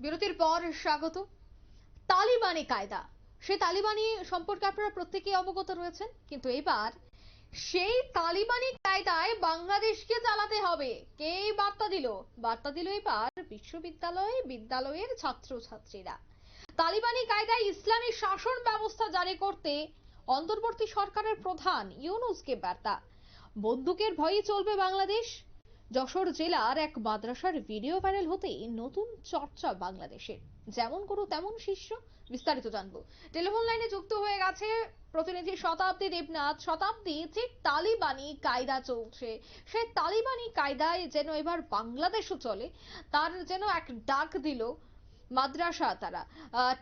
বিরতির পর স্বাগত। তালিবানি কায়দা, সেই তালিবানি সম্পর্কে আপনারা প্রত্যেকেই অবগত রয়েছেন, কিন্তু এবার সেই তালিবানি কায়দায় বাংলাদেশকে চালাতে হবে। কে বার্তা দিল এবার বিদ্যালয়ের ছাত্রছাত্রীরা। তালিবানি কায়দায় ইসলামী শাসন ব্যবস্থা জারি করতে অন্তর্বর্তী সরকারের প্রধান ইউনূসকে বার্তা। বন্দুকের ভয়ে চলবে বাংলাদেশ। যশোর জেলার এক মাদ্রাসার ভিডিও ভাইরাল হতেই নতুন চর্চা বাংলাদেশের। যেমন করো তেমন শিষ্য। বিস্তারিত জানবো। টেলিফোন লাইনে যুক্ত হয়ে গেছে প্রতিনিধি শতাব্দী দেবনাথ। শতাব্দী, যে তালিবানি কায়দা চলছে, সেই তালিবানি কায়দায় যেন এবার বাংলাদেশও চলে, তার যেন এক ডাক দিল মাদ্রাসা তারা।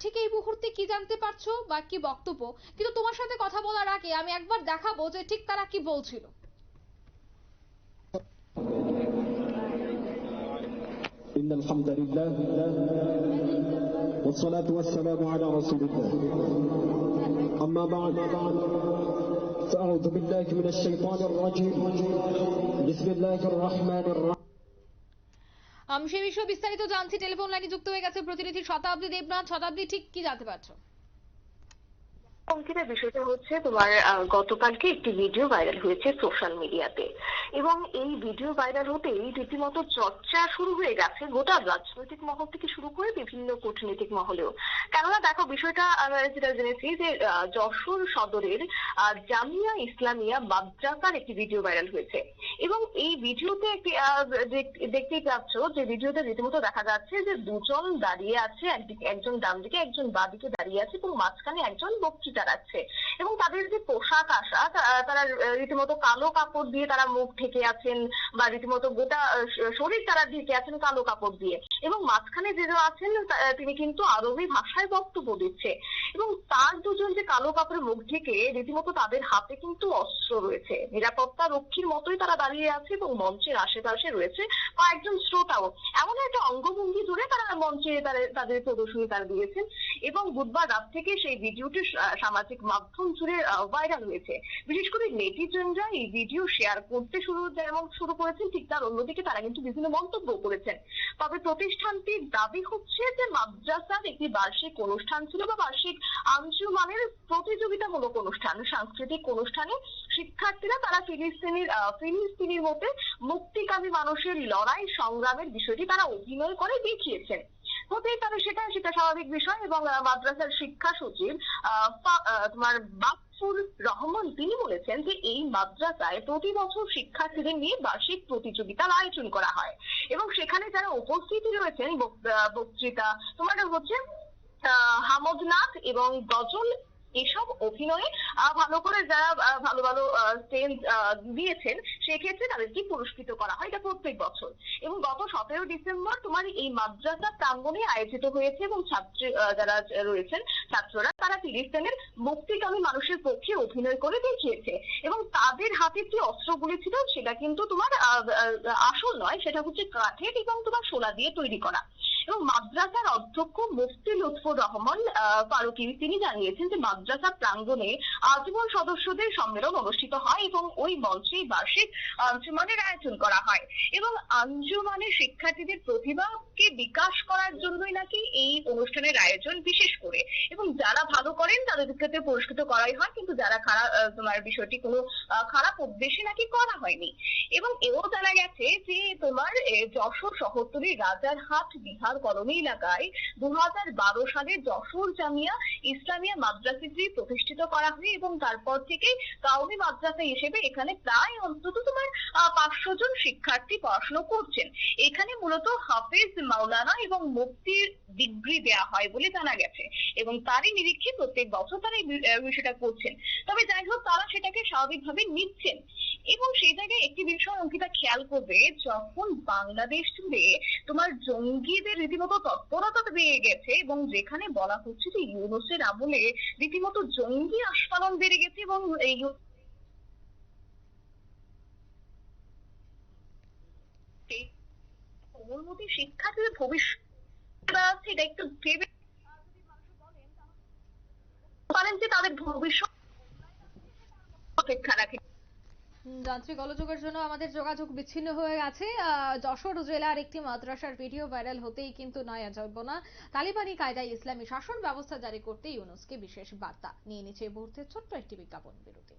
ঠিক এই মুহূর্তে কি জানতে পারছো বা কি বক্তব্য? কিন্তু তোমার সাথে কথা বলার আগে আমি একবার দেখাবো যে ঠিক তারা কি বলছিল। إن الحمد لله والصلاة والسلام على رسول الله أما بعد فأعوذ بالله من الشيطان الرجيم بسم الله الرحمن الرحيم। আমি সেই বিষয়ে বিস্তারিত জানছি। টেলিফোন লাইনে যুক্ত হয়ে গেছে প্রতিনিধি শতাব্দী দেবনাথ। শতাব্দী, ঠিক কি জানতে পারছো? অঙ্কিতা, বিষয়টা হচ্ছে তোমার গতকালকে একটি ভিডিও ভাইরাল হয়েছে সোশ্যাল মিডিয়াতে, এবং এই ভিডিও ভাইরাল হতেই রীতিমতো চর্চা শুরু হয়ে গেছে গোটা রাজনৈতিক মহল থেকে শুরু করে বিভিন্ন কূটনৈতিক মহলেও। কেননা দেখো, বিষয়টা আমরা যেটা জেনেছি যে যশোর সদরের জামিয়া ইসলামিয়া মাদ্রাসার একটি ভিডিও ভাইরাল হয়েছে, এবং এই ভিডিওতে একটি দেখতেই পাচ্ছ যে ভিডিওতে রীতিমতো দেখা যাচ্ছে যে দুজন দাঁড়িয়ে আছে, একজন ডান দিকে একজন বাঁ দিকে দাঁড়িয়ে আছে, এবং মাঝখানে একজন বক্তৃতা রাখছে। এবং তাদের যে পোশাক আশাক, তারা রীতিমতো কালো কাপড় দিয়ে তারা মুখ ঢেকে আছেন, বা রীতিমতো গোটা শরীর তারা ঢেকে আছেন কালো কাপড় দিয়ে, এবং মাঝখানে যে আছেন তিনি কিন্তু আরবি ভাষায় বক্তব্য দিচ্ছে। এবং তার দুজন যে কালো কাপড়ে মুখ ঢেকে, রীতিমতো তাদের হাতে কিন্তু অস্ত্র রয়েছে, নিরাপত্তা রক্ষীর মতোই তারা দাঁড়িয়ে আছে, এবং মঞ্চের আশেপাশে রয়েছে কয়েকজন শ্রোতাও। এমন একটা অঙ্গভঙ্গি ধরে তারা মঞ্চে তাদের প্রদর্শনী তারা দিয়েছেন। এবং বুধবার রাত থেকে সেই ভিডিওটি সামাজিক মাধ্যম জুড়ে ভাইরাল হয়েছে। বিশেষ করে নেটিজনরা এই ভিডিও শেয়ার করতে শুরু করেছেন, ঠিক তার অন্যদিকে তারা কিন্তু বিভিন্ন মন্তব্য করেছেন। তবে প্রতিষ্ঠানটির দাবি হচ্ছে যে মাদ্রাসার একটি বার্ষিক অনুষ্ঠান ছিল, বা বার্ষিক আঞ্জুমানের প্রতিযোগিতামূলক অনুষ্ঠান, সাংস্কৃতিক অনুষ্ঠানে শিক্ষার্থীরা তারা ফিলিস্তিনির মধ্যে মুক্তিকামী মানুষের লড়াই সংগ্রামের বিষয়টি তারা অভিনয় করে দেখিয়েছেন। হতেই পারে সেটা স্বাভাবিক বিষয়। এবং মাদ্রাসার শিক্ষা সচিব তোমার বাকফুর রহমান তিনি বলেছেন যে এই মাদ্রাসায় প্রতি বছর শিক্ষার্থীদের নিয়ে বার্ষিক প্রতিযোগিতার আয়োজন করা হয়, এবং সেখানে যারা উপস্থিতি রয়েছেন বক্তৃতা তোমার হচ্ছে হামদ নাথ এবং গজল, এসব অভিনয়ে ভালো করে যারা ভালো ভালো স্টেজ দিয়েছেন, সেক্ষেত্রে তাদেরকে পুরস্কৃত করা হয়, এটা প্রত্যেক বছর। এবং গত 17 ডিসেম্বর তোমার এই মাদ্রাসা প্রাঙ্গণে আয়োজিত হয়েছে, এবং যারা রয়েছেন ছাত্ররা তারা ফিলিস্তিনের মুক্তিকামী মানুষের পক্ষে অভিনয় করে দেখিয়েছে। এবং তাদের হাতে যে অস্ত্রগুলি ছিল সেটা কিন্তু তোমার আসল নয়, সেটা হচ্ছে কাঠের এবং তোমার শোলা দিয়ে তৈরি করা। এবং মাদ্রাসার অধ্যক্ষ মুফতি লুৎফর রহমান ফারুকী তিনি জানিয়েছেন যে মাদ্রাসা প্রাঙ্গণে আজীবন সদস্যদের সম্মেলন অনুষ্ঠিত হয়, এবং ওই মঞ্চে বার্ষিক আঞ্জুমানের আয়োজন করা হয়। এবং আঞ্জুমানের শিক্ষার্থীদের প্রতিভাকে বিকাশ করার জন্যই নাকি এই অনুষ্ঠানের আয়োজন বিশেষ করে, এবং যারা ভালো করেন তাদেরকে পুরস্কৃত করাই হয়, কিন্তু যারা খারাপ, তোমার বিষয়টি কোনো খারাপ উদ্দেশ্যে নাকি করা হয়নি। এবং এও জানা গেছে যে তোমার যশোর শহরতলি রাজারহাট বিহার কলোনি এলাকায় 2012 সালে যশোর জামিয়া ইসলামিয়া মাদ্রাসাটি প্রতিষ্ঠিত করা হয়, এবং তারপর থেকে কাউমি মাদ্রাসা হিসেবে এখানে প্রায় অন্তত তোমার 500 জন শিক্ষার্থী পড়াশোনা করছেন। এখানে মূলত হাফেজ, মাওলানা এবং মুফতির ডিগ্রি দেওয়া হয় বলে জানা গেছে, এবং তারই নিরীক্ষে প্রত্যেক বছর তারা এই বিষয়টা করছেন। তবে যাই হোক, তারা সেটাকে স্বাভাবিকভাবে নিচ্ছেন। এবং সেই জায়গায় একটি বিষয় অঙ্কিতা খেয়াল করবে, যখন বাংলাদেশ জুড়ে তোমার জঙ্গিদের রীতিমতো তৎপরতা বেড়ে গেছে, এবং যেখানে বলা হচ্ছে যে ইউনূসের আমলে রীতিমতো জঙ্গি আস্ফালন বেড়ে গেছে, এবং এই কোমলমতি শিক্ষার্থীদের ভবিষ্যৎ এটা একটু ভেবে পারেন যে তাদের ভবিষ্যৎ অপেক্ষা রাখে। যান্ত্রিক গোলযোগের জন্য আমাদের যোগাযোগ বিচ্ছিন্ন হয়ে গেছে। যশোর জেলার একটি মাদ্রাসার ভিডিও ভাইরাল হতেই কিন্তু নয়া যৌবনা তালিবানি কায়দায় ইসলামী শাসন ব্যবস্থা জারি করতে ইউনূসকে বিশেষ বার্তা নিয়ে নিচ্ছে এই মুহূর্তে ছোট্ট একটি বিজ্ঞাপন বিরতি।